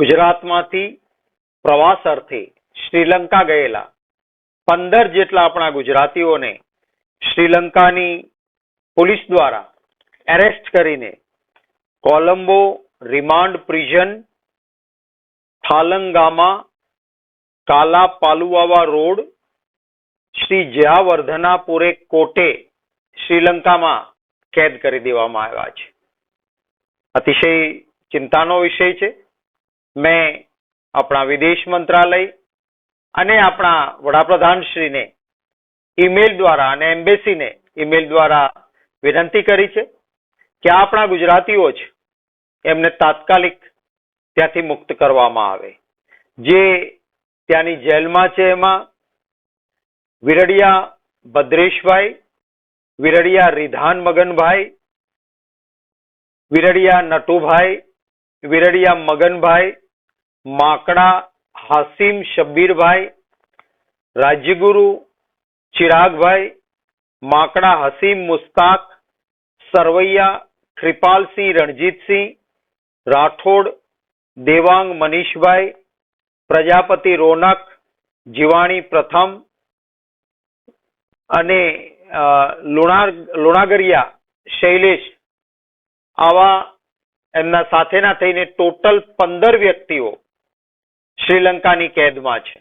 ગુજરાતમાંથી પ્રવાસ અર્થે શ્રીલંકા ગયેલા 15 જેટલા આપણા ગુજરાતીઓને શ્રીલંકાની પોલીસ દ્વારા એરેસ્ટ કરીને કોલંબો રિમાન્ડ પ્રિઝન થાલંગામા કાલા પાલુવાવા રોડ શ્રી જયાવર્ધનાપુરે કોટે શ્રીલંકામાં કેદ કરી દેવામાં આવ્યા છે. અતિશય ચિંતાનો વિષય છે. મેં આપણા વિદેશ મંત્રાલય અને આપણા વડાપ્રધાનશ્રીને ઈમેલ દ્વારા અને એમ્બેસીને ઈમેલ દ્વારા વિનંતી કરી છે કે આપણા ગુજરાતીઓ છે એમને તાત્કાલિક ત્યાંથી મુક્ત કરવામાં આવે. જે ત્યાંની જેલમાં છે એમાં વિરડિયા ભદ્રેશભાઈ, વિરડિયા રિધાન મગનભાઈ, વિરડિયા નટુભાઈ, વિરડિયા મગનભાઈ, માકડા હાસિમ શબ્બીરભાઈ, રાજ્યગુરુ ચિરાગભાઈ, માકડા હસીમ મુસ્તાક, સરવૈયા કૃપાલસિંહ રણજીતસિંહ, રાઠોડ દેવાંગ મનીષભાઈ, પ્રજાપતિ રોનક, જીવાણી પ્રથમ અને લુણાગરિયા શૈલેષ, આવા એમના સાથેના થઈને ટોટલ 15 વ્યક્તિઓ શ્રીલંકાની કેદમાં છે.